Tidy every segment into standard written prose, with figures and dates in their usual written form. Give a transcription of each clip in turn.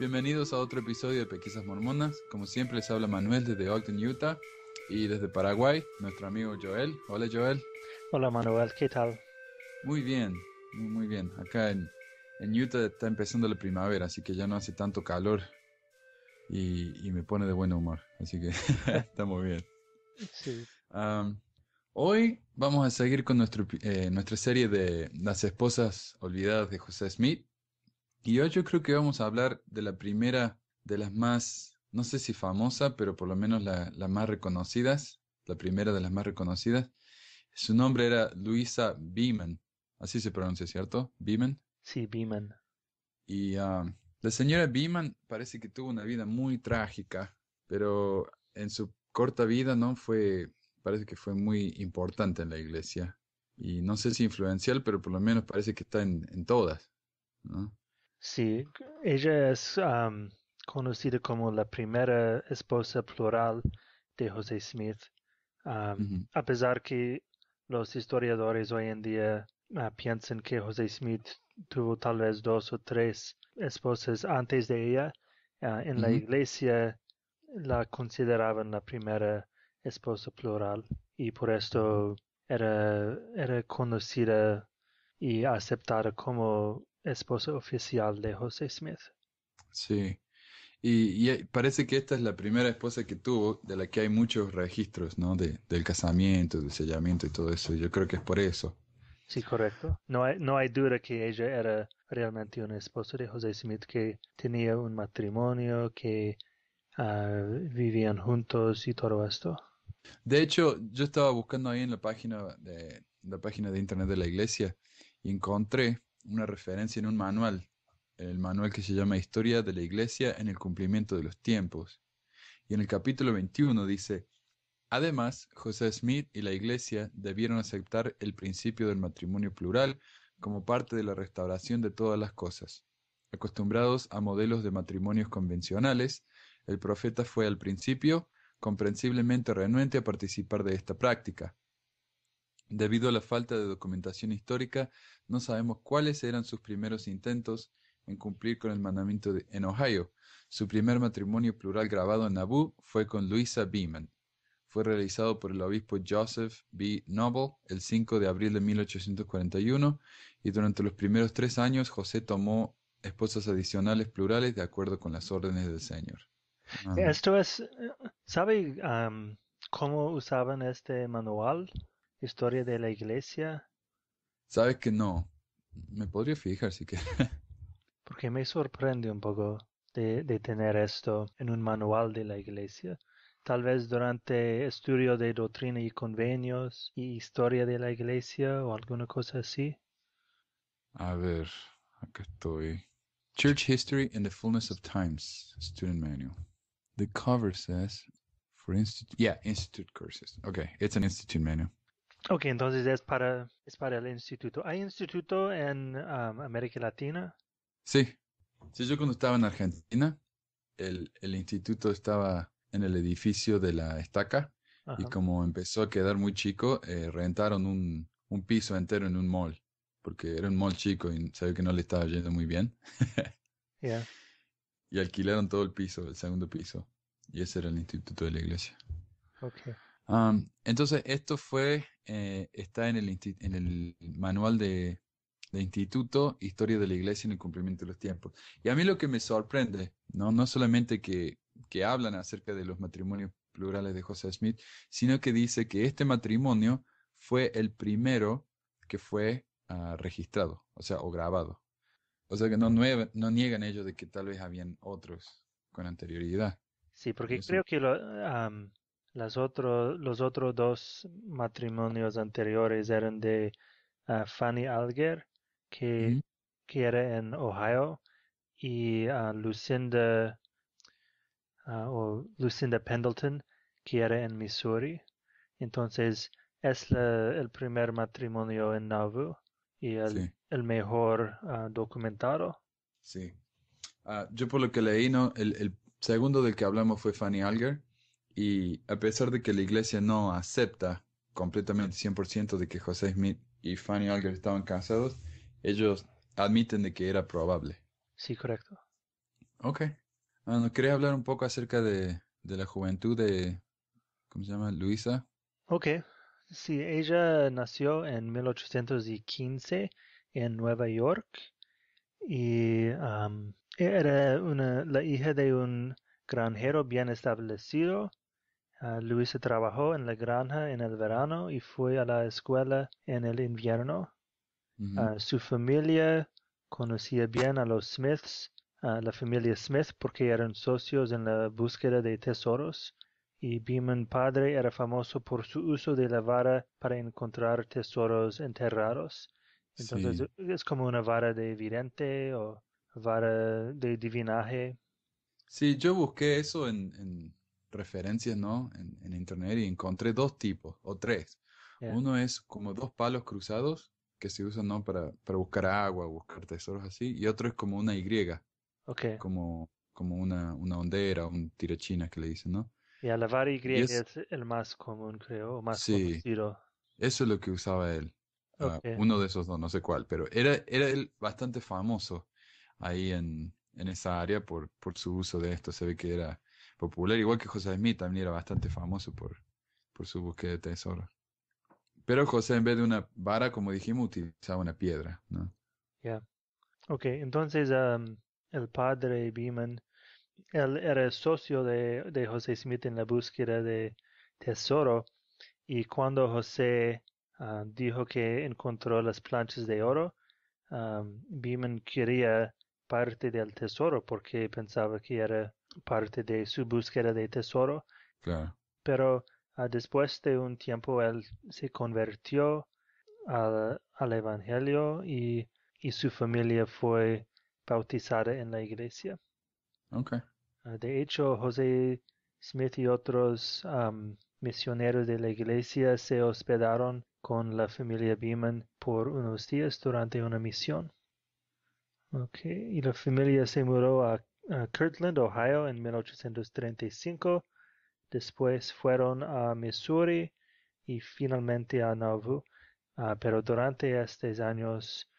Bienvenidos a otro episodio de Pesquisas Mormonas. Como siempre les habla Manuel desde Ogden, Utah, y desde Paraguay, nuestro amigo Joel. Hola Joel. Hola Manuel, ¿qué tal? Muy bien, muy bien. Acá en Utah está empezando la primavera, así que ya no hace tanto calor y me pone de buen humor. Así que está muy bien. Sí, Am, Hoy vamos a seguir con nuestra serie de Las esposas olvidadas de José Smith. Y hoy yo creo que vamos a hablar de la primera de las más, no sé si famosa, pero por lo menos la más reconocidas, la primera de las más reconocidas. Su nombre era Louisa Beaman, así se pronuncia, ¿cierto? Beaman. sí, Beeman. Y la señora Beaman parece que tuvo una vida muy trágica, pero en su corta vida no fue, parece que fue muy importante en la iglesia. Y no sé si influencial, pero por lo menos parece que está en todas, ¿no? Sí, ella es conocida como la primera esposa plural de José Smith. Ujú. A pesar que los historiadores hoy en día piensan que José Smith tuvo tal vez dos o tres esposas antes de ella, en la Ujú. iglesia la consideraban la primera esposa plural y por esto era conocida y aceptada como esposa oficial de José Smith. Sí. Y parece que esta es la primera esposa que tuvo, de la que hay muchos registros, ¿no? Del casamiento, del sellamiento y todo eso. Yo creo que es por eso. Sí, correcto. No hay duda que ella era realmente una esposa de José Smith, que tenía un matrimonio, que vivían juntos y todo esto. De hecho, yo estaba buscando ahí en la página de internet de la iglesia y encontré una referencia en un manual, el manual que se llama Historia de la Iglesia en el cumplimiento de los tiempos. Y en el capítulo 21 dice: además, José Smith y la Iglesia debieron aceptar el principio del matrimonio plural como parte de la restauración de todas las cosas. Acostumbrados a modelos de matrimonios convencionales, el profeta fue al principio comprensiblemente renuente a participar de esta práctica. Debido a la falta de documentación histórica, no sabemos cuáles eran sus primeros intentos en cumplir con el mandamiento en Ohio. Su primer matrimonio plural grabado en Nauvoo fue con Louisa Beaman. Fue realizado por el obispo Joseph B. Noble el 5 de abril de 1841 y durante los primeros 3 años José tomó esposas adicionales plurales de acuerdo con las órdenes del Señor. Um, Esto es, ¿sabe cómo usaban este manual? Historia de la iglesia. Sabes que no. Me podría fijar si que. Porque me sorprende un poco de tener esto en un manual de la iglesia. Tal vez durante estudio de doctrina y convenios y historia de la iglesia o alguna cosa así. A ver, acá estoy. Church History in the Fullness of Times, Student Manual. The cover says for institute. Yeah, institute courses. Okay, it's an institute manual. Ok, entonces es para el instituto. ¿Hay instituto en América Latina? Sí, sí, yo cuando estaba en Argentina, el instituto estaba en el edificio de la Estaca y Ajá, como empezó a quedar muy chico, rentaron un piso entero en un mall, porque era un mall chico y se ve que no le estaba yendo muy bien, ya, y alquilaron todo el piso, el segundo piso, y ese era el instituto de la iglesia. ok. Entonces, esto está en el manual de Instituto Historia de la Iglesia en el cumplimiento de los tiempos. Y a mí lo que me sorprende, no solamente que hablan acerca de los matrimonios plurales de José Smith, sino que dice que este matrimonio fue el primero que fue registrado, o sea, o grabado. O sea que no niegan ellos de que tal vez habían otros con anterioridad. Sí, Y porque creo eso. que los otros dos matrimonios anteriores eran de Fanny Alger, que, Ujú. que era en Ohio, y Lucinda Pendleton, que era en Missouri. Entonces, es el primer matrimonio en Nauvoo y Sí, el mejor documentado. sí. Yo por lo que leí, ¿no? El segundo del que hablamos fue Fanny Alger, y a pesar de que la iglesia no acepta completamente 100% de que José Smith y Fanny Alger estaban casados, ellos admiten de que era probable. Sí, correcto. Ok. ¿Nos querés hablar un poco acerca de la juventud de, ¿cómo se llama? Luisa. Ok, sí, ella nació en 1815 en Nueva York y era la hija de un granjero bien establecido. Luisa trabajó en la granja en el verano y fue a la escuela en el invierno. Ujú. Su familia conocía bien a los Smiths, a la familia Smith, porque eran socios en la búsqueda de tesoros, y Beeman padre era famoso por su uso de la vara para encontrar tesoros enterrados. Entonces Sí. es como una vara de vidente o vara de divinaje. Sí, yo busqué eso en referencias, ¿no? En internet y encontré dos tipos, o tres. Yeah. Uno es como dos palos cruzados que se usan, ¿no? Para buscar agua, buscar tesoros así. Y otro es como una Y, Ok. como una hondera, un tirachina que le dicen, ¿no? Ya, la vara Y Y es, es el más común, creo, o más sí, conocido. eso es lo que usaba él. Ok. Uno de esos dos, no sé cuál, pero era él bastante famoso ahí en esa área por su uso de esto. Se ve que era popular, igual que José Smith también era bastante famoso por su búsqueda de tesoros. Pero José, en vez de una vara, como dijimos, utilizaba una piedra, ¿no? Ya. Ok, entonces el padre Beeman, él era socio de José Smith en la búsqueda de tesoro y cuando José dijo que encontró las planchas de oro, Beeman quería parte del tesoro porque pensaba que era parte de su búsqueda de tesoro, Claro. pero después de un tiempo él se convirtió al Evangelio y su familia fue bautizada en la iglesia. Ok. De hecho, José Smith y otros misioneros de la iglesia se hospedaron con la familia Beeman por unos días durante una misión. Okay. Y la familia se mudó a Kirtland, Ohio en 1835. Después fueron a Missouri y finalmente a Nauvoo. Pero durante estos años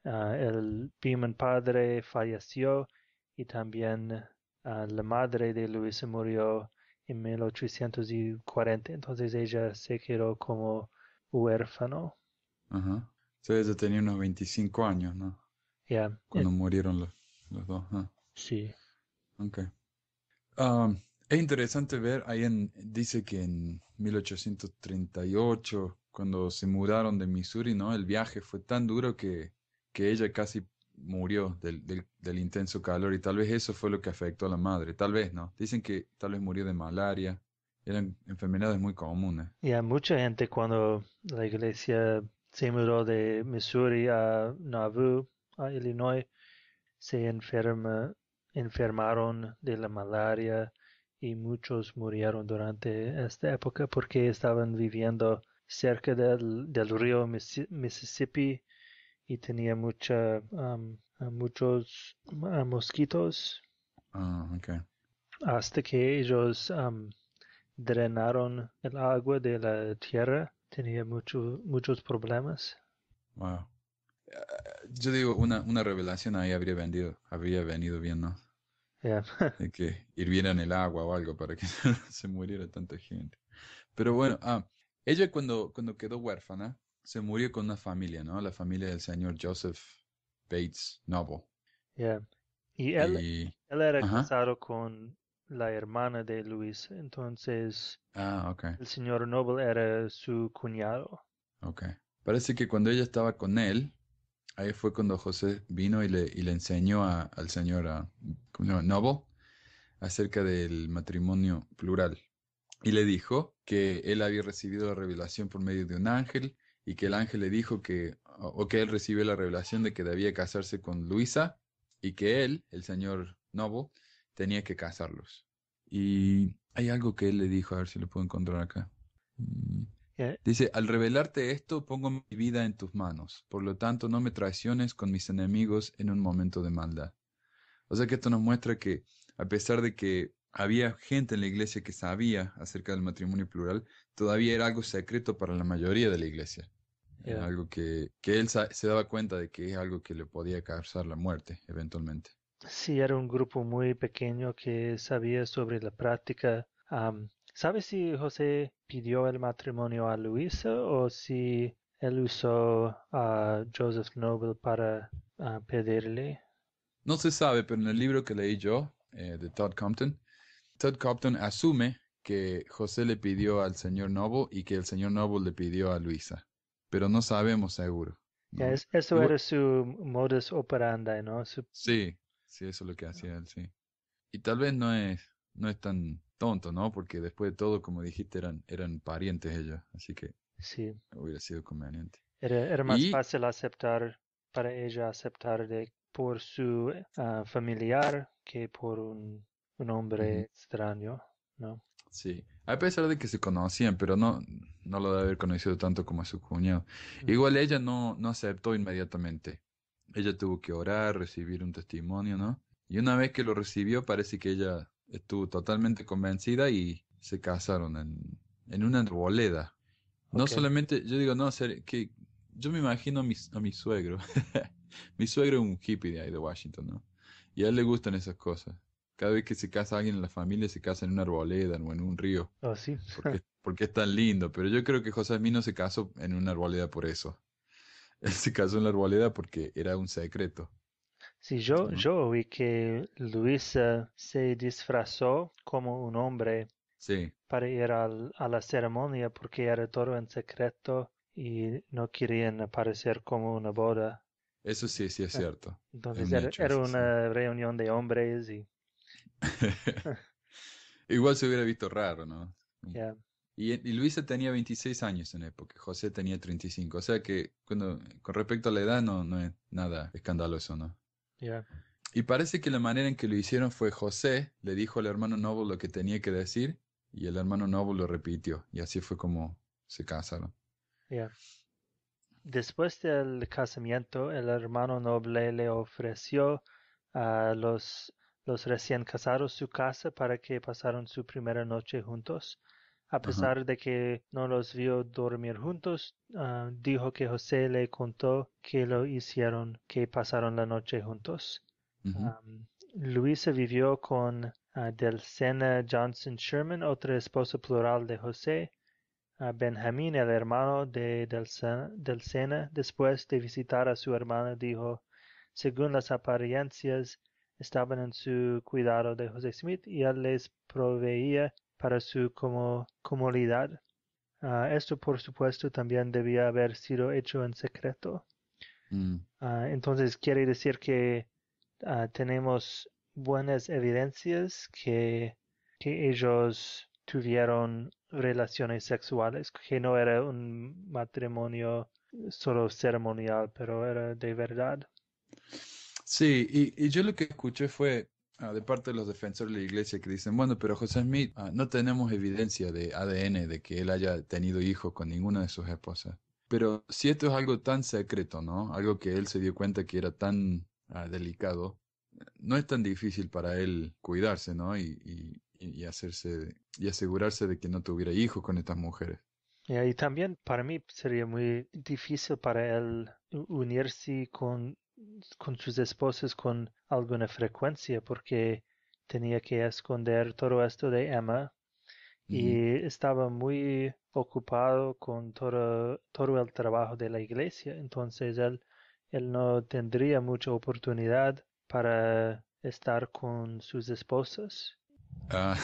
el Beeman padre falleció y también la madre de Luisa murió en 1840. Entonces ella se quedó como huérfano. Ajá. Sí, ella tenía unos 25 años, ¿no? Ya, Cuando murieron los dos. sí, Ok. Es interesante ver, dice que en 1838, cuando se mudaron de Missouri, ¿no? El viaje fue tan duro que ella casi murió del intenso calor y tal vez eso fue lo que afectó a la madre, tal vez, ¿no? Dicen que tal vez murió de malaria, eran enfermedades muy comunes. ya mucha gente cuando la iglesia se mudó de Missouri a Nauvoo, a Illinois, enfermaron de la malaria y muchos murieron durante esta época porque estaban viviendo cerca del río Mississippi y tenía muchos mosquitos Ok, hasta que ellos drenaron el agua de la tierra. Tenía muchos problemas. wow. Yo digo, una revelación ahí habría venido bien, ¿no? Yeah. De que hirvieran el agua o algo para que no se muriera tanta gente. Pero bueno, ella cuando quedó huérfana, se murió con una familia, ¿no? La familia del señor Joseph Bates Noble. Yeah. Y Y, él era ajá, casado con la hermana de Luis, entonces ok, el señor Noble era su cuñado. ok. Parece que cuando ella estaba con él, ahí fue cuando José vino y le enseñó al señor ¿cómo se llama? Noble acerca del matrimonio plural. Y le dijo que él había recibido la revelación por medio de un ángel y que el ángel le dijo o que él recibió la revelación de que debía casarse con Luisa y que él, el señor Noble, tenía que casarlos. Y hay algo que él le dijo, a ver si lo puedo encontrar acá. Mm, Yeah. Dice, al revelarte esto, pongo mi vida en tus manos. Por lo tanto, no me traiciones con mis enemigos en un momento de maldad. O sea que esto nos muestra que a pesar de que había gente en la iglesia que sabía acerca del matrimonio plural, todavía era algo secreto para la mayoría de la iglesia. Yeah. Algo que él se daba cuenta de que es algo que le podía causar la muerte eventualmente. Sí, era un grupo muy pequeño que sabía sobre la práctica. ¿Sabes si José pidió el matrimonio a Luisa o si él usó a Joseph Noble para pedirle? No se sabe, pero en el libro que leí yo, de Todd Compton asume que José le pidió al señor Noble y que el señor Noble le pidió a Luisa, pero no sabemos seguro, Ya, ¿no? eso Igual, era su modus operandi, ¿no? sí, sí, eso es lo que hacía él, sí. Y tal vez no es tan tonto, ¿no? Porque después de todo, como dijiste, eran parientes ellos, así que Sí, hubiera sido conveniente. era más Y, fácil aceptar, para ella aceptar por su familiar que por un hombre ujú, extraño, ¿no? sí, a pesar de que se conocían, pero no lo debe haber conocido tanto como a su cuñado. Mm. Igual ella no aceptó inmediatamente. Ella tuvo que orar, recibir un testimonio, ¿no? Y una vez que lo recibió, parece que ella estuvo totalmente convencida y se casaron en una arboleda. No Ok, solamente, yo digo, no, que yo me imagino a mi suegro. Mi suegro es un hippie de ahí de Washington, ¿no? Y a él le gustan esas cosas. Cada vez que se casa alguien en la familia, se casa en una arboleda o en un río, oh sí. porque es tan lindo. Pero yo creo que José Smith no se casó en una arboleda por eso. Él se casó en la arboleda porque era un secreto, Sí, yo, ¿no? yo oí que Luisa se disfrazó como un hombre Sí, para ir a la ceremonia porque era todo en secreto y no querían aparecer como una boda. eso sí, sí es Eh, cierto. Es Entonces un era, hecho era eso, sí. una reunión de hombres y Igual se hubiera visto raro, ¿no? ya, Y Luisa tenía 26 años en época, José tenía 35. O sea que con respecto a la edad no es nada escandaloso, ¿no? ya. Y parece que la manera en que lo hicieron fue José le dijo al hermano Noble lo que tenía que decir y el hermano Noble lo repitió. Y así fue como se casaron. Ya. Después del casamiento, el hermano noble le ofreció a los recién casados su casa para que pasaran su primera noche juntos. A Ajá. pesar de que no los vio dormir juntos, dijo que José le contó que lo hicieron, que pasaron la noche juntos. Ujú, Luisa vivió con Delcena Johnson Sherman, otra esposa plural de José, a Benjamín, el hermano del Sena, después de visitar a su hermana, dijo, según las apariencias, estaban en su cuidado de José Smith y él les proveía para su comodidad. Esto, por supuesto, también debía haber sido hecho en secreto. mm. Entonces, quiere decir que tenemos buenas evidencias que ellos tuvieron relaciones sexuales, que no era un matrimonio solo ceremonial, pero era de verdad. Sí, y yo lo que escuché fue de parte de los defensores de la iglesia que dicen, bueno, pero José Smith, no tenemos evidencia de ADN de que él haya tenido hijos con ninguna de sus esposas. Pero si esto es algo tan secreto, ¿no? Algo que él se dio cuenta que era tan delicado, no es tan difícil para él cuidarse, ¿no? Y hacerse, y asegurarse de que no tuviera hijos con estas mujeres. Y también para mí sería muy difícil para él unirse con sus esposas con alguna frecuencia porque tenía que esconder todo esto de Emma Ujú. y estaba muy ocupado con todo el trabajo de la iglesia, entonces él no tendría mucha oportunidad para estar con sus esposas. Ah,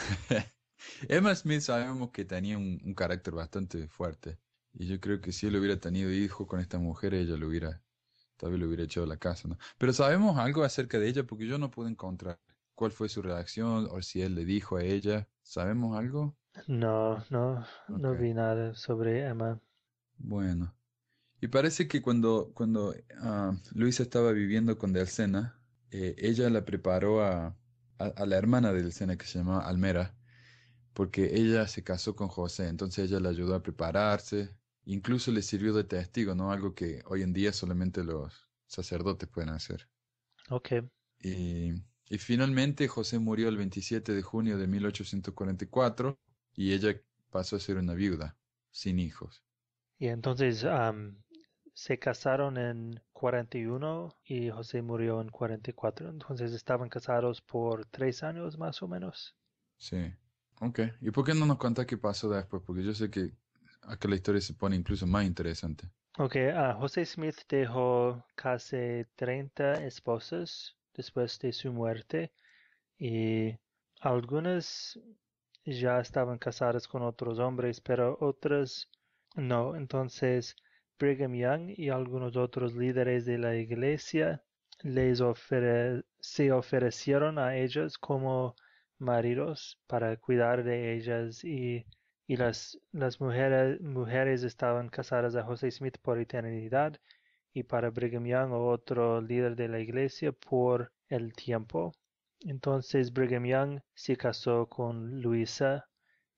Emma Smith sabemos que tenía un carácter bastante fuerte. Y yo creo que si él hubiera tenido hijos con esta mujer, ella tal vez lo hubiera echado de la casa, ¿no? Pero sabemos algo acerca de ella porque yo no pude encontrar cuál fue su reacción o si él le dijo a ella. ¿Sabemos algo? No, no, no Ok, vi nada sobre Emma. bueno. Y parece que cuando Luisa estaba viviendo con Delcena, ella la preparó a la hermana de Delcena que se llamaba Almera porque ella se casó con José, entonces ella le ayudó a prepararse, incluso le sirvió de testigo, ¿no? Algo que hoy en día solamente los sacerdotes pueden hacer. Ok. Y, y finalmente José murió el 27 de junio de 1844 y ella pasó a ser una viuda, sin hijos. Y entonces se casaron en 41 y José murió en 44. Entonces estaban casados por 3 años más o menos. Sí. Ok. ¿Y por qué no nos cuentas qué pasó después? Porque yo sé que acá la historia se pone incluso más interesante. Ok, José Smith dejó casi 30 esposas después de su muerte y algunas ya estaban casadas con otros hombres, pero otras no. Entonces, Brigham Young y algunos otros líderes de la iglesia se ofrecieron a ellas como maridos para cuidar de ellas y las mujeres estaban casadas a José Smith por eternidad y para Brigham Young o otro líder de la iglesia por el tiempo. Entonces Brigham Young se casó con Luisa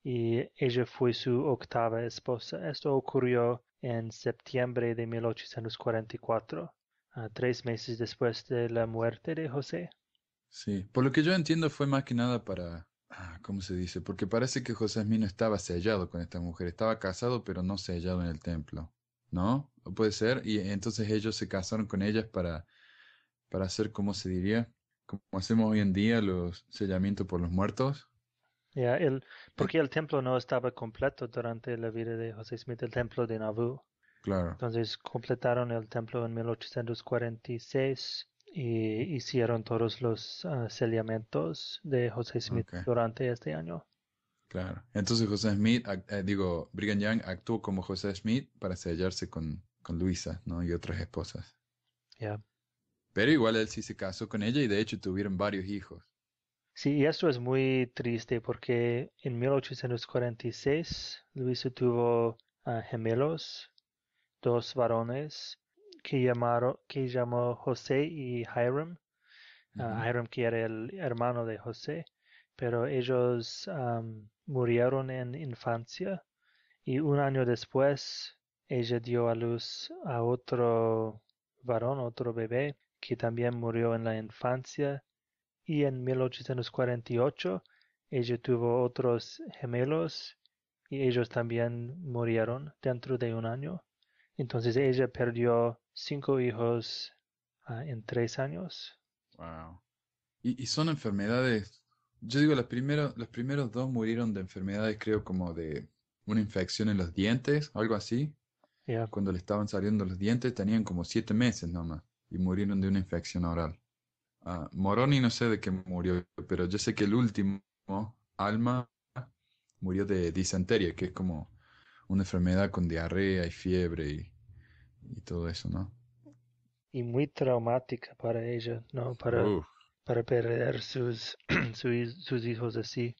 y ella fue su octava esposa. Esto ocurrió en septiembre de 1844, 3 meses después de la muerte de José. Sí. Por lo que yo entiendo fue más que nada para... ¿cómo se dice? Porque parece que José Smith no estaba sellado con esta mujer. Estaba casado, pero no sellado en el templo. ¿No? ¿O puede ser? Y entonces ellos se casaron con ellas para hacer, ¿cómo se diría? Como hacemos hoy en día los sellamientos por los muertos. Ya, Eh, porque el templo no estaba completo durante la vida de José Smith, el templo de Nauvoo. claro. Entonces completaron el templo en 1846 y hicieron todos los sellamientos de José Smith Ok. durante este año. Claro. Entonces José Smith, Brigham Young actuó como José Smith para sellarse con Luisa, ¿no? Y otras esposas. Ya. Pero igual él sí se casó con ella y de hecho tuvieron varios hijos. Sí, y esto es muy triste porque en 1846 Luisa tuvo gemelos, dos varones que llamó José y Hiram. Ujú. Hiram que era el hermano de José, pero ellos murieron en infancia y un año después ella dio a luz a otro varón, otro bebé, que también murió en la infancia y en 1848 ella tuvo otros gemelos y ellos también murieron dentro de un año. Entonces ella perdió 5 hijos en 3 años. Wow. Y son enfermedades, yo digo, los primeros dos murieron de enfermedades, creo, como de una infección en los dientes, algo así. Ya. Cuando le estaban saliendo los dientes, tenían como 7 meses nomás y murieron de una infección oral. Moroni no sé de qué murió, pero yo sé que el último, Alma, murió de disentería, que es como una enfermedad con diarrea y fiebre y todo eso, ¿no? Y muy traumática para ella, ¿no? Uf, Para perder sus hijos así.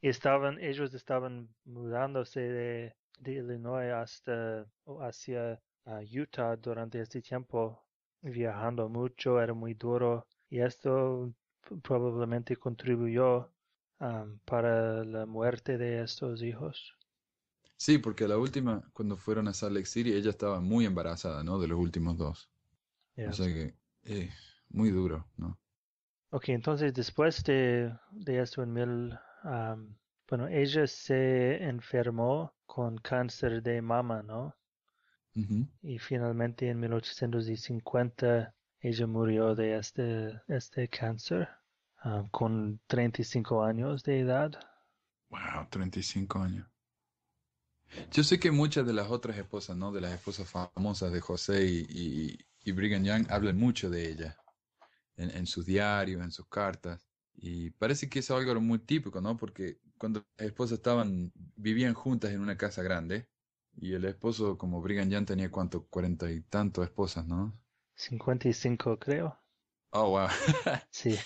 Ellos estaban mudándose de Illinois hasta o hacia Utah durante este tiempo, viajando mucho, era muy duro, y esto probablemente contribuyó para la muerte de estos hijos. sí, porque la última, cuando fueron a Salt Lake City, ella estaba muy embarazada, ¿no? De los últimos dos. O Ya. sea que, muy duro, ¿no? Ok, entonces después de esto bueno, ella se enfermó con cáncer de mama, ¿no? Ujú. Y finalmente en 1850 ella murió de este cáncer, con 35 años de edad. Wow, 35 años. Yo sé que muchas de las otras esposas, ¿no? De las esposas famosas de José y Brigham Young hablan mucho de ella en sus diarios, en sus cartas. Y parece que es algo muy típico, ¿no? Porque cuando las esposas vivían juntas en una casa grande, y el esposo, como Brigham Young, tenía cuánto, 40 y tanto esposas, ¿no? 55, creo. Oh, wow. Sí.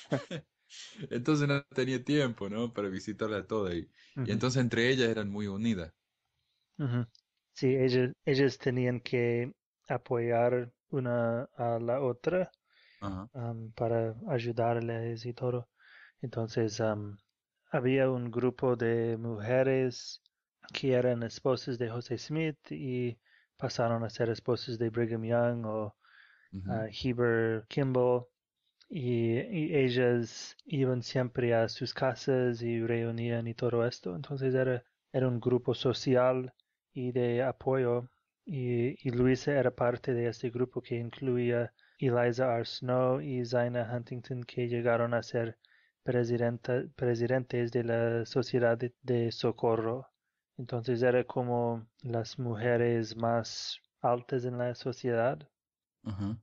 Entonces no tenía tiempo, ¿no? Para visitarla a todas. Y Ujú, entonces entre ellas eran muy unidas. ujú. Sí, ellas tenían que apoyar una a la otra, Ajá. para ayudarles y todo. Entonces, había un grupo de mujeres que eran esposas de José Smith y pasaron a ser esposas de Brigham Young o Ujú. Heber Kimball, y ellas iban siempre a sus casas y reunían y todo esto. Entonces era un grupo social y de apoyo y Luisa era parte de este grupo que incluía Eliza R. Snow y Zina Huntington, que llegaron a ser presidentes de la Sociedad de Socorro. Entonces era como las mujeres más altas en la sociedad. Ajá.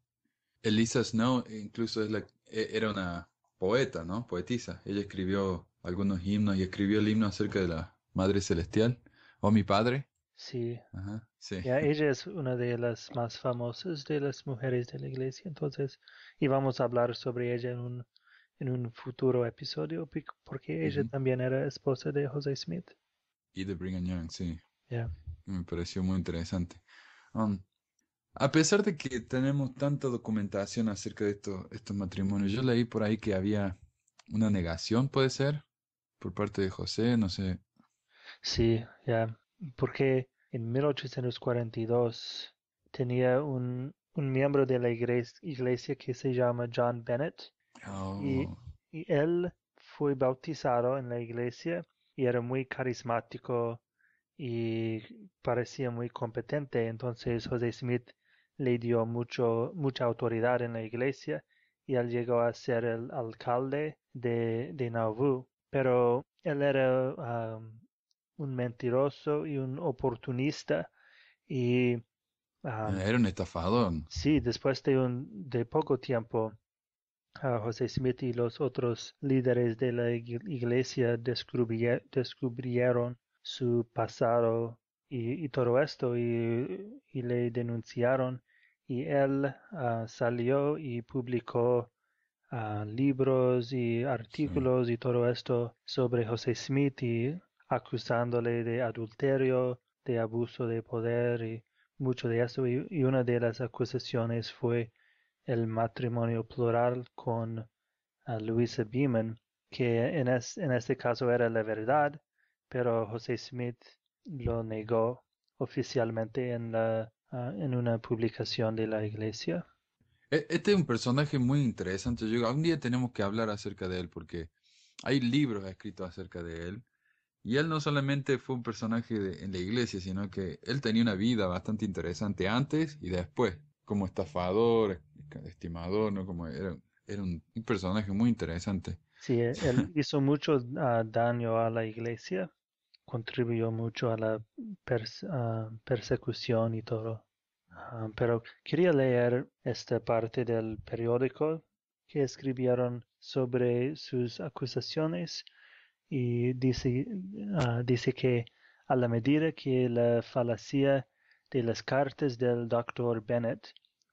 Elisa Snow incluso era una poeta, ¿no? Poetisa. Ella escribió algunos himnos y escribió el himno acerca de la Madre Celestial. O mi padre. Sí, Ajá, sí. ya ella es una de las más famosas de las mujeres de la iglesia, entonces, y vamos a hablar sobre ella en un futuro episodio, porque ella Ujú. también era esposa de José Smith. Y de Brigham Young, sí. Ya. Me pareció muy interesante. Um, a pesar de que tenemos tanta documentación acerca de estos matrimonios, yo leí por ahí que había una negación, puede ser, por parte de José, no sé. Sí, ya, porque en 1842 tenía un miembro de la iglesia que se llama John Bennett y, Oh, y él fue bautizado en la iglesia y era muy carismático y parecía muy competente. Entonces José Smith le dio mucha autoridad en la iglesia y él llegó a ser el alcalde de Nauvoo. Pero él era un mentiroso y un oportunista y era un estafador. sí, después de poco tiempo, José Smith y los otros líderes de la iglesia descubrieron su pasado y todo esto y le denunciaron y él salió y publicó libros y Sí. artículos y todo esto sobre José Smith y acusándole de adulterio, de abuso de poder y mucho de eso. Y una de las acusaciones fue el matrimonio plural con Louisa Beaman, que en este caso era la verdad, pero José Smith lo negó oficialmente en una publicación de la iglesia. Este es un personaje muy interesante. Algún día tenemos que hablar acerca de él porque hay libros escritos acerca de él. Y él no solamente fue un personaje en la iglesia, sino que él tenía una vida bastante interesante antes y después, como estafador, estimador, ¿no? Era un personaje muy interesante. Sí, él hizo mucho daño a la iglesia, contribuyó mucho a la persecución y todo. Pero quería leer esta parte del periódico que escribieron sobre sus acusaciones y dice que a la medida que la falacia de las cartas del doctor Bennett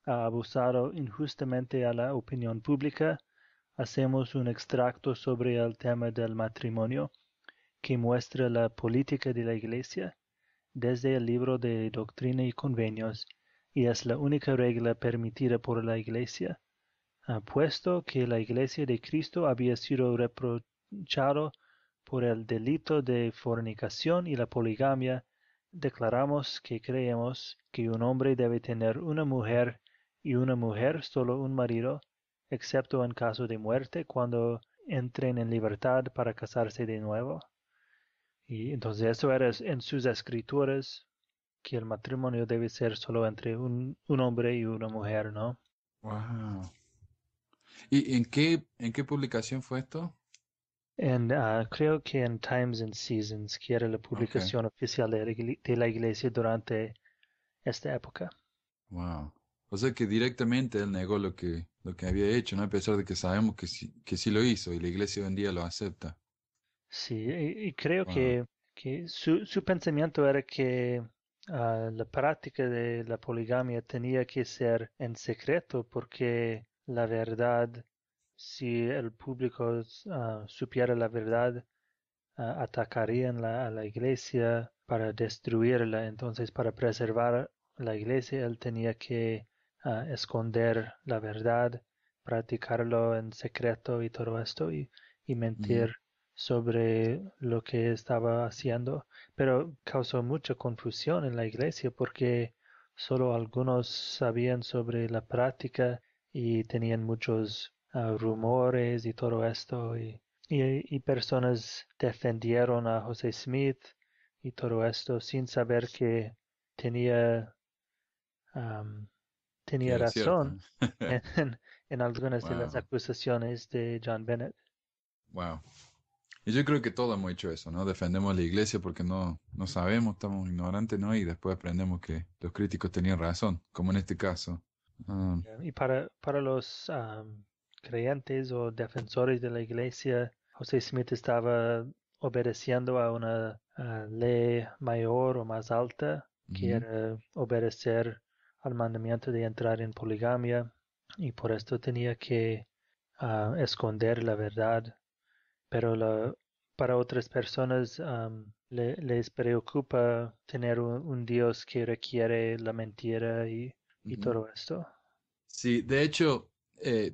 ha abusado injustamente a la opinión pública, hacemos un extracto sobre el tema del matrimonio que muestra la política de la Iglesia desde el libro de Doctrina y Convenios y es la única regla permitida por la Iglesia, puesto que la Iglesia de Cristo había sido reprochado por el delito de fornicación y la poligamia, declaramos que creemos que un hombre debe tener una mujer y una mujer solo un marido, excepto en caso de muerte, cuando entren en libertad para casarse de nuevo. Y entonces eso era en sus escrituras, que el matrimonio debe ser solo entre un hombre y una mujer, ¿no? Wow. ¿Y en qué publicación fue esto? Creo que en Times and Seasons, que era la Ok. publicación oficial de la iglesia durante esta época. Wow. O sea que directamente él negó lo que había hecho, ¿no? A pesar de que sabemos que sí lo hizo y la iglesia hoy en día lo acepta. Sí, y creo Wow. que su pensamiento era que la práctica de la poligamia tenía que ser en secreto porque la verdad, si el público supiera la verdad, atacarían a la iglesia para destruirla. Entonces, para preservar la iglesia, él tenía que esconder la verdad, practicarlo en secreto y todo esto, y Ujú. mentir sobre lo que estaba haciendo. Pero causó mucha confusión en la iglesia porque solo algunos sabían sobre la práctica y tenían muchos rumores y todo esto. Y personas defendieron a José Smith y todo esto sin saber que tenía am, tenía Que es cierto. razón en, en algunas de las Wow, acusaciones de John Bennett. wow. Y yo creo que todos hemos hecho eso, ¿no? Defendemos la iglesia porque no sabemos, estamos ignorantes, ¿no? Y después aprendemos que los críticos tenían razón, como en este caso. Ah, Y para los creyentes o defensores de la iglesia, José Smith estaba obedeciendo a una ley mayor o más alta, que ujú, era obedecer al mandamiento de entrar en poligamia, y por esto tenía que esconder la verdad. Pero para otras personas les preocupa tener un Dios que requiere la mentira y ujú. todo esto. Sí, de hecho,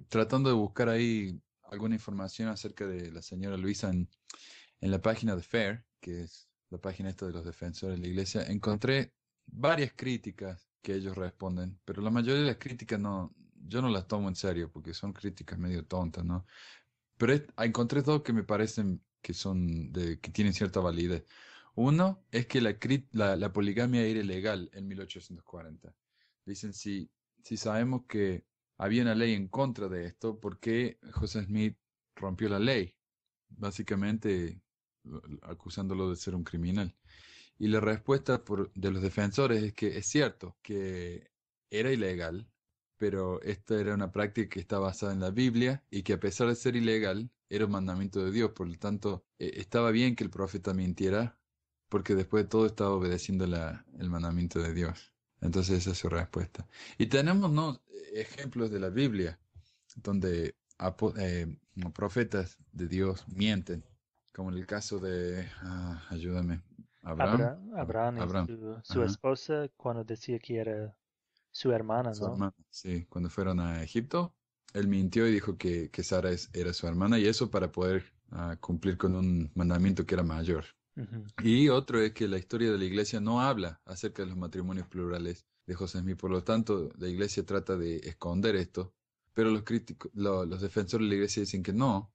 tratando de buscar ahí alguna información acerca de la señora Luisa en la página de FAIR, que es la página esta de los defensores de la iglesia, encontré varias críticas que ellos responden, pero la mayoría de las críticas no, yo no las tomo en serio porque son críticas medio tontas, ¿no? Pero encontré dos que me parecen que son que tienen cierta validez. Uno es que la poligamia era ilegal en 1840. Dicen, si sabemos que había una ley en contra de esto, ¿por qué José Smith rompió la ley? Básicamente acusándolo de ser un criminal. Y la respuesta de los defensores es que es cierto que era ilegal, pero esta era una práctica que está basada en la Biblia y que a pesar de ser ilegal, era un mandamiento de Dios. Por lo tanto, estaba bien que el profeta mintiera, porque después de todo estaba obedeciendo el mandamiento de Dios. Entonces esa es su respuesta. Y tenemos, ¿no?, ejemplos de la Biblia donde profetas de Dios mienten, como en el caso de, ayúdame, Abraham. No, Abraham y Abraham. su Ajá. esposa cuando decía que era su hermana, Su ¿no? hermana. Sí, cuando fueron a Egipto, él mintió y dijo que Sara era su hermana y eso para poder cumplir con un mandamiento que era mayor. Ujú. Y otro es que la historia de la iglesia no habla acerca de los matrimonios plurales de José Smith. Por lo tanto, la iglesia trata de esconder esto, pero los críticos, los defensores de la iglesia dicen que no.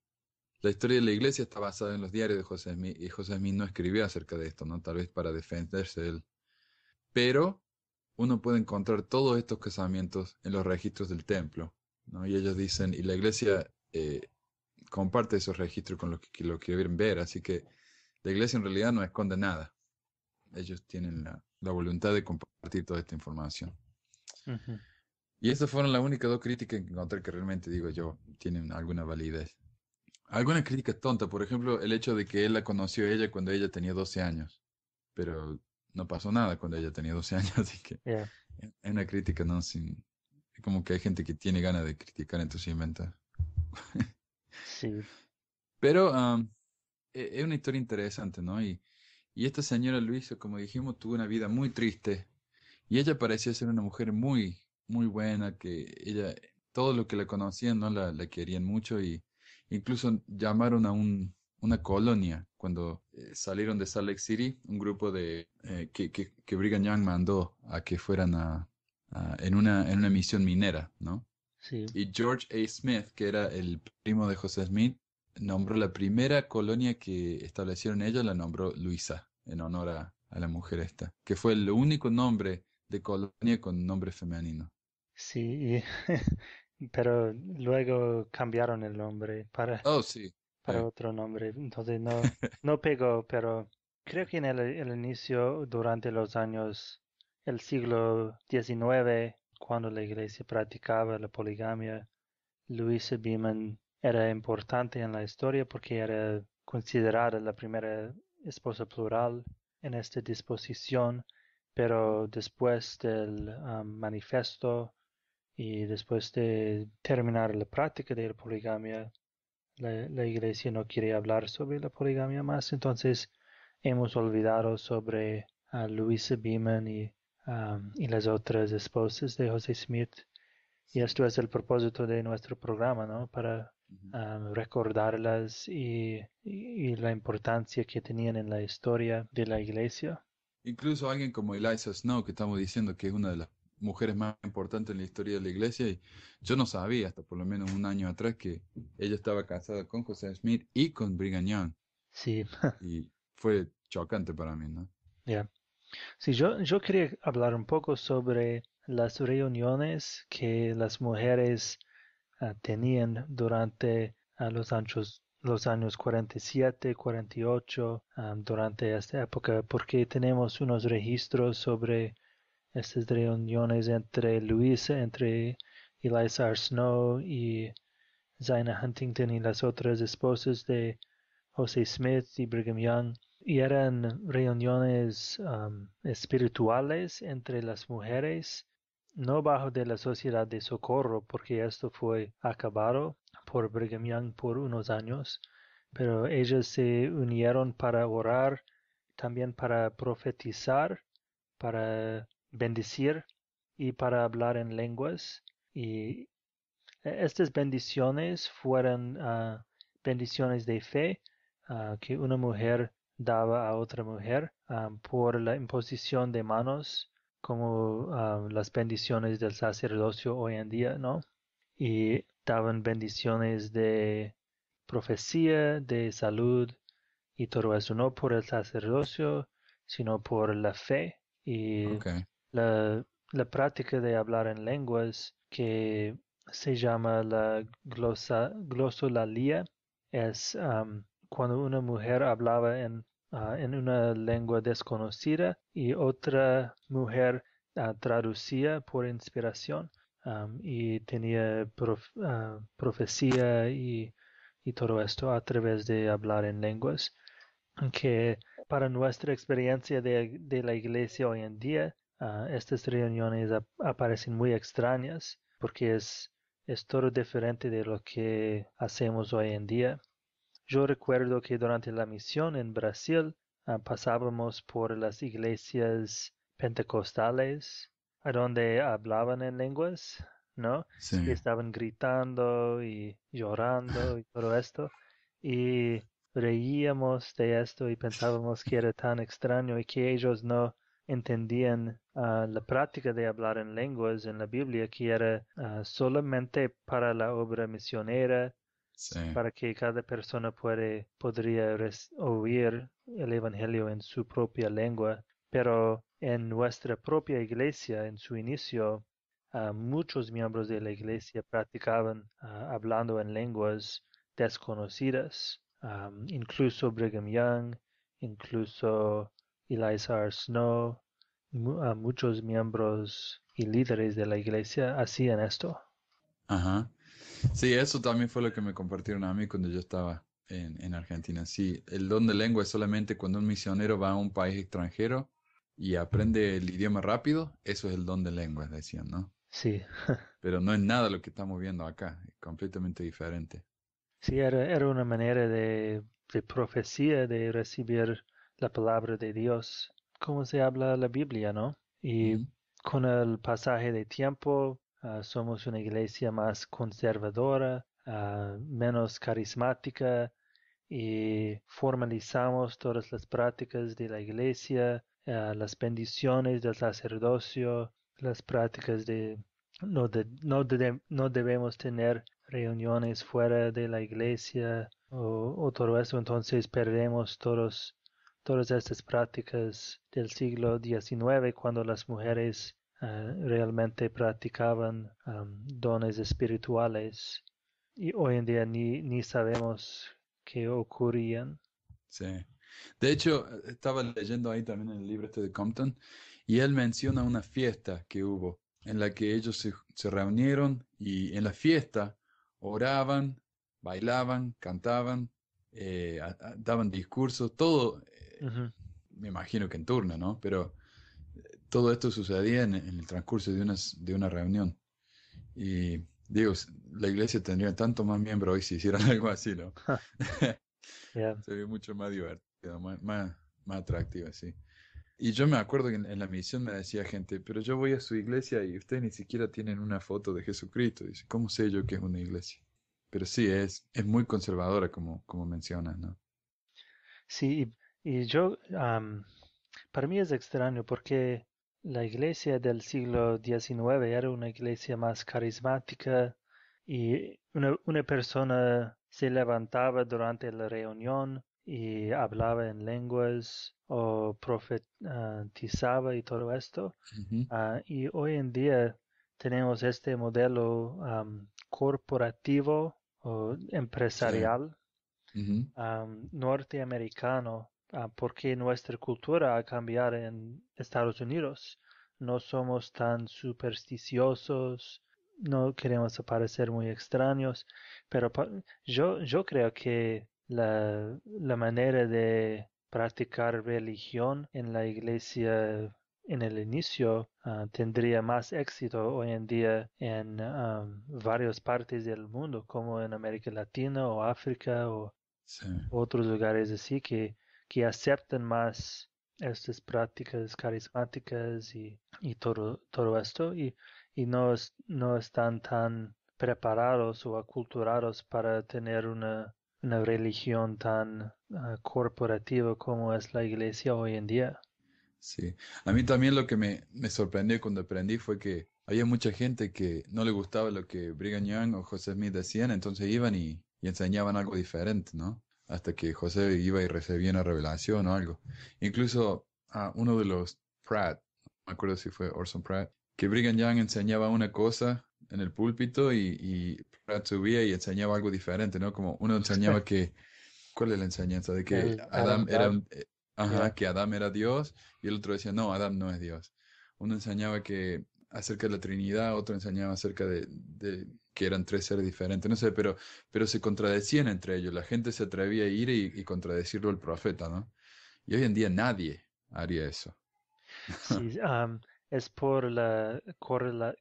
La historia de la iglesia está basada en los diarios de José Smith y José Smith no escribió acerca de esto, ¿no? Tal vez para defenderse de él. Pero uno puede encontrar todos estos casamientos en los registros del templo, ¿no? Y ellos dicen, y la iglesia comparte esos registros con los que lo quieren ver, así que la iglesia en realidad no esconde nada. Ellos tienen la voluntad de compartir toda esta información. Ujú. Y estas fueron las únicas dos críticas que encontré que realmente, digo yo, tienen alguna validez. Alguna crítica tonta, por ejemplo, el hecho de que él la conoció a ella cuando ella tenía 12 años, pero no pasó nada cuando ella tenía 12 años, así que Yeah, es una crítica, ¿no? Sin, es como que hay gente que tiene ganas de criticar, entonces inventa. sí. Pero es una historia interesante, ¿no? Y esta señora Luisa, como dijimos, tuvo una vida muy triste y ella parecía ser una mujer muy, muy buena, que ella, todos los que la conocían, ¿no? La querían mucho y incluso llamaron a una colonia cuando salieron de Salt Lake City, un grupo que Brigham Young mandó a que fueran en una misión minera, ¿no? Sí, Y George A. Smith, que era el primo de José Smith, nombró la primera colonia que establecieron ellos, la nombró Luisa, en honor a la mujer esta, que fue el único nombre de colonia con nombre femenino. sí, pero luego cambiaron el nombre Oh, sí. para otro nombre, entonces no pegó, pero creo que en el inicio, durante los años, el siglo XIX, cuando la iglesia practicaba la poligamia, Louisa Beaman era importante en la historia porque era considerada la primera esposa plural en esta disposición, pero después del manifiesto y después de terminar la práctica de la poligamia, la iglesia no quiere hablar sobre la poligamia más, entonces hemos olvidado sobre Louisa Beaman y las otras esposas de José Smith. Y Sí. esto es el propósito de nuestro programa, ¿no? Para Ujú. recordarlas y la importancia que tenían en la historia de la iglesia. Incluso alguien como Eliza Snow, que estamos diciendo que es una de las mujeres más importantes en la historia de la iglesia, y yo no sabía hasta por lo menos un año atrás que ella estaba casada con José Smith y con Brigham Young, Sí, y fue chocante para mí, ¿no? ya. Sí, yo quería hablar un poco sobre las reuniones que las mujeres tenían durante los años 47, 48, durante esta época, porque tenemos unos registros sobre estas reuniones entre Eliza R. Snow y Zina Huntington y las otras esposas de José Smith y Brigham Young. Y eran reuniones espirituales entre las mujeres, no bajo de la Sociedad de Socorro, porque esto fue acabado por Brigham Young por unos años, pero ellas se unieron para orar, también para profetizar, para bendecir y para hablar en lenguas. Y estas bendiciones fueron bendiciones de fe que una mujer daba a otra mujer por la imposición de manos, como las bendiciones del sacerdocio hoy en día, ¿no? Y daban bendiciones de profecía, de salud y todo eso, no por el sacerdocio, sino por la fe y Ok, la práctica de hablar en lenguas que se llama la glosolalia. Es cuando una mujer hablaba en una lengua desconocida y otra mujer traducía por inspiración y tenía profecía y todo esto a través de hablar en lenguas, que para nuestra experiencia de la iglesia hoy en día, estas reuniones aparecen muy extrañas porque es todo diferente de lo que hacemos hoy en día. Yo recuerdo que durante la misión en Brasil pasábamos por las iglesias pentecostales, a donde hablaban en lenguas, ¿no? sí, Y estaban gritando y llorando y todo esto. Y reíamos de esto y pensábamos que era tan extraño y que ellos no entendían la práctica de hablar en lenguas en la Biblia, que era solamente para la obra misionera, sí, para que cada persona podría oír el Evangelio en su propia lengua. Pero en nuestra propia iglesia, en su inicio, muchos miembros de la iglesia practicaban hablando en lenguas desconocidas. Incluso Brigham Young, incluso Eliza R. Snow, muchos miembros y líderes de la iglesia hacían esto. ajá. Sí, eso también fue lo que me compartieron a mí cuando yo estaba en Argentina. Sí, el don de lengua es solamente cuando un misionero va a un país extranjero y aprende el idioma rápido, eso es el don de lengua, decían, ¿no? Sí. Pero no es nada lo que estamos viendo acá, es completamente diferente. Sí, era una manera de profecía, de recibir la palabra de Dios, como se habla la Biblia, ¿no? Y Ujú. con el pasaje de tiempo, somos una iglesia más conservadora, menos carismática y formalizamos todas las prácticas de la iglesia, las bendiciones del sacerdocio, las prácticas no debemos tener reuniones fuera de la iglesia o todo eso, entonces perdemos todas estas prácticas del siglo XIX cuando las mujeres realmente practicaban dones espirituales y hoy en día ni sabemos qué ocurrían. Sí. De hecho, estaba leyendo ahí también en el libro este de Compton y él menciona una fiesta que hubo en la que ellos se reunieron y en la fiesta oraban, bailaban, cantaban, daban discursos, todo, Ujú. me imagino que en turno, ¿no? Pero todo esto sucedía en el transcurso de una reunión. Y digo, la iglesia tendría tanto más miembros hoy si hicieran algo así, ¿no? Yeah. Se ve mucho más divertido, más atractivo, sí. Y yo me acuerdo que en la misión me decía gente, pero yo voy a su iglesia y ustedes ni siquiera tienen una foto de Jesucristo. Dice, ¿cómo sé yo que es una iglesia? Pero sí, es muy conservadora como mencionas, ¿no? Sí, y yo, para mí es extraño porque la iglesia del siglo XIX era una iglesia más carismática y una persona se levantaba durante la reunión y hablaba en lenguas o profetizaba y todo esto. Ujú. Y hoy en día tenemos este modelo corporativo o Sí. empresarial Ujú. norteamericano, porque nuestra cultura ha cambiado en Estados Unidos. No somos tan supersticiosos, no queremos parecer muy extraños, pero yo creo que la manera de practicar religión en la iglesia en el inicio tendría más éxito hoy en día en varias partes del mundo, como en América Latina o África o Sí. otros lugares así que aceptan más estas prácticas carismáticas y todo esto y no están tan preparados o aculturados para tener una religión tan corporativa como es la iglesia hoy en día. Sí, a mí también lo que me sorprendió cuando aprendí fue que había mucha gente que no le gustaba lo que Brigham Young o José Smith decían, entonces iban y enseñaban algo diferente, ¿no? Hasta que José iba y recibía una revelación o algo. Incluso a uno de los Pratt, no me acuerdo si fue Orson Pratt, que Brigham Young enseñaba una cosa en el púlpito y Pratt subía y enseñaba algo diferente, ¿no? Como uno enseñaba que ¿cuál es la enseñanza? De que El Adam Adán era God, ajá, yeah. que Adán era Dios y el otro decía, no, Adán no es Dios. Uno enseñaba que acerca de la Trinidad, otro enseñaba acerca de que eran tres seres diferentes, no sé, pero se contradecían entre ellos. La gente se atrevía a ir y contradecirlo al profeta, ¿no? Y hoy en día nadie haría eso. Sí, es por la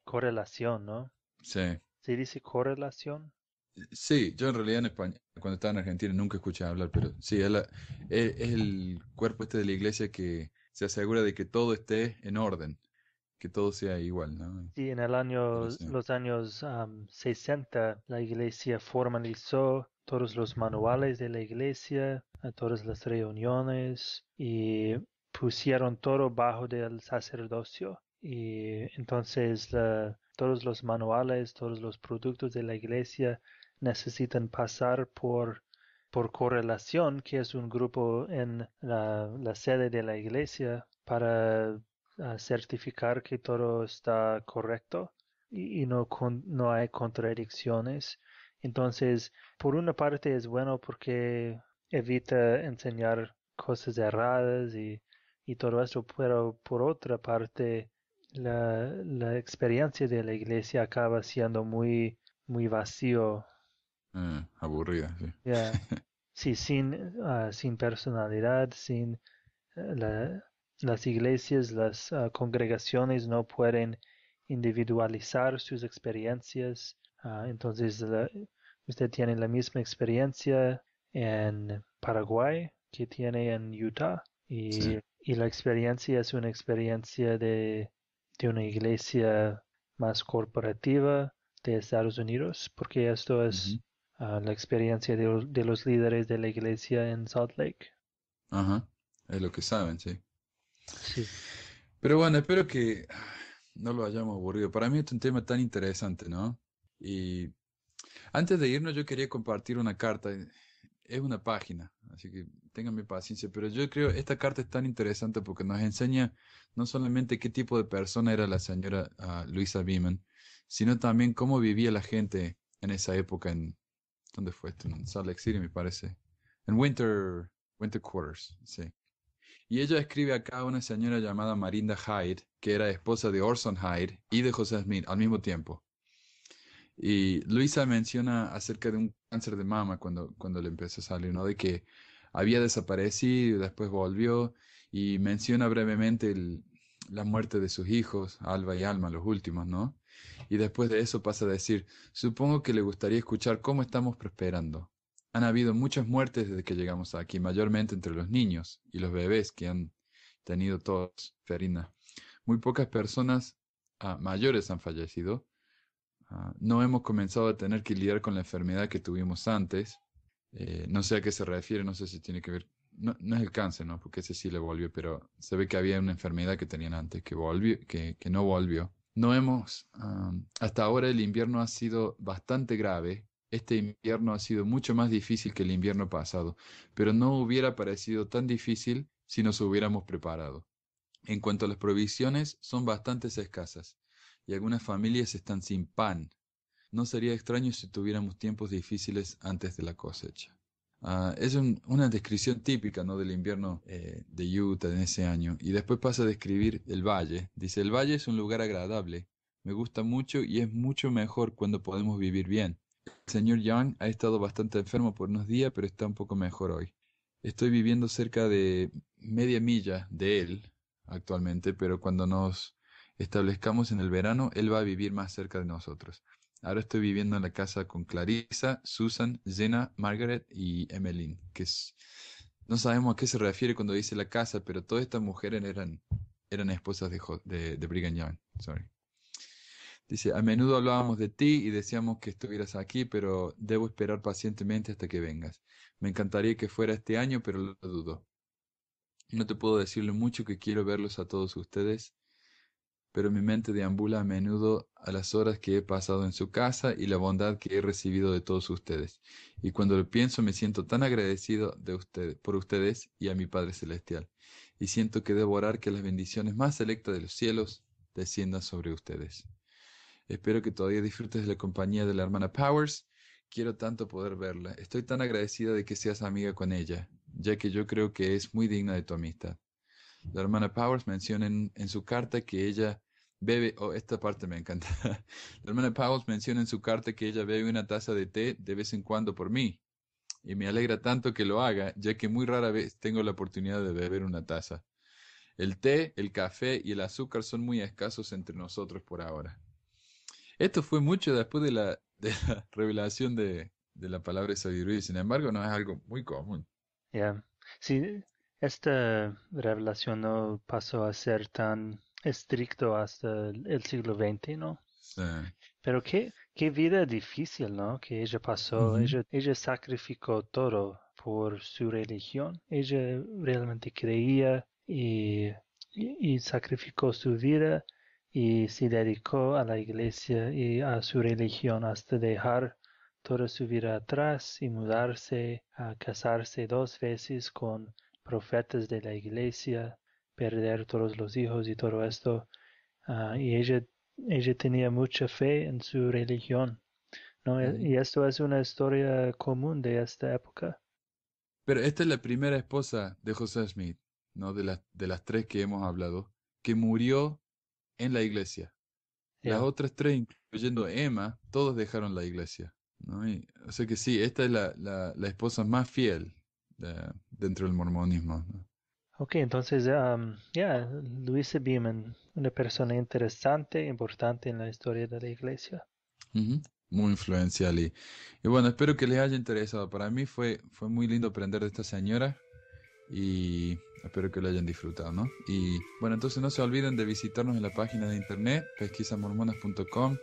correlación, ¿no? Sí. ¿Se dice correlación? Sí, yo en realidad en España, cuando estaba en Argentina nunca escuché hablar, pero sí, es el cuerpo este de la iglesia que se asegura de que todo esté en orden, que todo sea igual, ¿no? Sí, en Pero sí. los años 60 la iglesia formalizó todos los manuales de la iglesia, a todas las reuniones y pusieron todo bajo del sacerdocio. Y entonces todos los manuales, todos los productos de la iglesia necesitan pasar por correlación, que es un grupo en la sede de la iglesia para certificar que todo está correcto y no hay contradicciones. Entonces, por una parte es bueno porque evita enseñar cosas erradas y todo eso, pero por otra parte, la experiencia de la iglesia acaba siendo muy vacío. Aburrida, sí. Ya, sí, sin personalidad, las iglesias, las congregaciones no pueden individualizar sus experiencias. Entonces, usted tiene la misma experiencia en Paraguay que tiene en Utah Sí. y la experiencia es una experiencia de una iglesia más corporativa de Estados Unidos, porque esto es Ujú. la experiencia de los líderes de la iglesia en Salt Lake. Ajá, es lo que saben, sí. Sí. Pero bueno, espero que no lo hayamos aburrido. Para mí es un tema tan interesante, ¿no? Y antes de irnos yo quería compartir una carta. Es una página, así que ténganme paciencia, pero yo creo esta carta es tan interesante porque nos enseña no solamente qué tipo de persona era la señora Luisa Beeman, sino también cómo vivía la gente en esa época en, ¿dónde fue esto? En Salt Lake City, me parece. En Winter Quarters, sí. Y ella escribe acá a una señora llamada Marinda Hyde, que era esposa de Orson Hyde y de José Smith al mismo tiempo. Y Luisa menciona acerca de un cáncer de mama cuando le empezó a salir, ¿no? De que había desaparecido, después volvió y menciona brevemente la muerte de sus hijos, Alba y Alma, los últimos, ¿no? Y después de eso pasa a decir, supongo que le gustaría escuchar cómo estamos prosperando. Han habido muchas muertes desde que llegamos aquí, mayormente entre los niños y los bebés que han tenido tos ferina. Muy pocas personas mayores han fallecido. No hemos comenzado a tener que lidiar con la enfermedad que tuvimos antes. No sé a qué se refiere, no sé si tiene que ver. No, no es el cáncer, ¿no? Porque ese sí le volvió, pero se ve que había una enfermedad que tenían antes que volvió, que no volvió. No hemos, hasta ahora el invierno ha sido bastante grave Este invierno ha sido mucho más difícil que el invierno pasado, pero no hubiera parecido tan difícil si nos hubiéramos preparado. En cuanto a las provisiones, son bastante escasas y algunas familias están sin pan. No sería extraño si tuviéramos tiempos difíciles antes de la cosecha. Es una descripción típica, ¿no?, del invierno de Utah en ese año. Y después pasa a describir el valle. Dice, el valle es un lugar agradable. Me gusta mucho y es mucho mejor cuando podemos vivir bien. El señor Young ha estado bastante enfermo por unos días, pero está un poco mejor hoy. Estoy viviendo cerca de media milla de él actualmente, pero cuando nos establezcamos en el verano, él va a vivir más cerca de nosotros. Ahora estoy viviendo en la casa con Clarissa, Susan, Jenna, Margaret y Emmeline, no sabemos a qué se refiere cuando dice la casa, pero todas estas mujeres eran esposas de Brigham Young. Sorry. Dice, a menudo hablábamos de ti y deseamos que estuvieras aquí, pero debo esperar pacientemente hasta que vengas. Me encantaría que fuera este año, pero lo dudo. No te puedo decir lo mucho que quiero verlos a todos ustedes, pero mi mente deambula a menudo a las horas que he pasado en su casa y la bondad que he recibido de todos ustedes. Y cuando lo pienso me siento tan agradecido por ustedes y a mi Padre Celestial. Y siento que debo orar que las bendiciones más selectas de los cielos desciendan sobre ustedes. Espero que todavía disfrutes de la compañía de la hermana Powers. Quiero tanto poder verla. Estoy tan agradecida de que seas amiga con ella, ya que yo creo que es muy digna de tu amistad. La hermana Powers menciona en su carta que ella bebe, esta parte me encanta. La hermana Powers menciona en su carta que ella bebe una taza de té de vez en cuando por mí. Y me alegra tanto que lo haga, ya que muy rara vez tengo la oportunidad de beber una taza. El té, el café y el azúcar son muy escasos entre nosotros por ahora. Esto fue mucho después de la revelación de la palabra de sabiduría, sin embargo, no es algo muy común. Ya. Sí, esta revelación no pasó a ser tan estricto hasta el siglo XX, ¿no? Sí. Pero qué vida difícil, ¿no? Que ella pasó. Ujú. Ella sacrificó todo por su religión. Ella realmente creía y sacrificó su vida y se dedicó a la iglesia y a su religión hasta dejar toda su vida atrás y mudarse, a casarse 2 veces con profetas de la iglesia, perder todos los hijos y todo esto. Y ella tenía mucha fe en su religión, ¿no? Ujú. Y esto es una historia común de esta época. Pero esta es la primera esposa de José Smith, ¿no? De las tres que hemos hablado, que murió en la iglesia. Las Ya. otras tres, incluyendo Emma, todos dejaron la iglesia, ¿no? O sea que sí, esta es la esposa más fiel dentro del mormonismo, ¿no? Ok, entonces, Louisa Beaman, una persona interesante, importante en la historia de la iglesia. Ujú. Muy influencial y bueno, espero que les haya interesado. Para mí fue muy lindo aprender de esta señora y espero que lo hayan disfrutado, ¿no? Y bueno, entonces no se olviden de visitarnos en la página de internet, pesquisamormonas.com,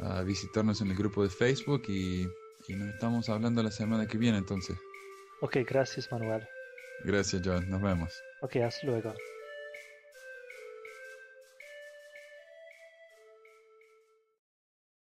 a visitarnos en el grupo de Facebook y nos estamos hablando la semana que viene, entonces. Ok, gracias, Manuel. Gracias, John. Nos vemos. Ok, hasta luego.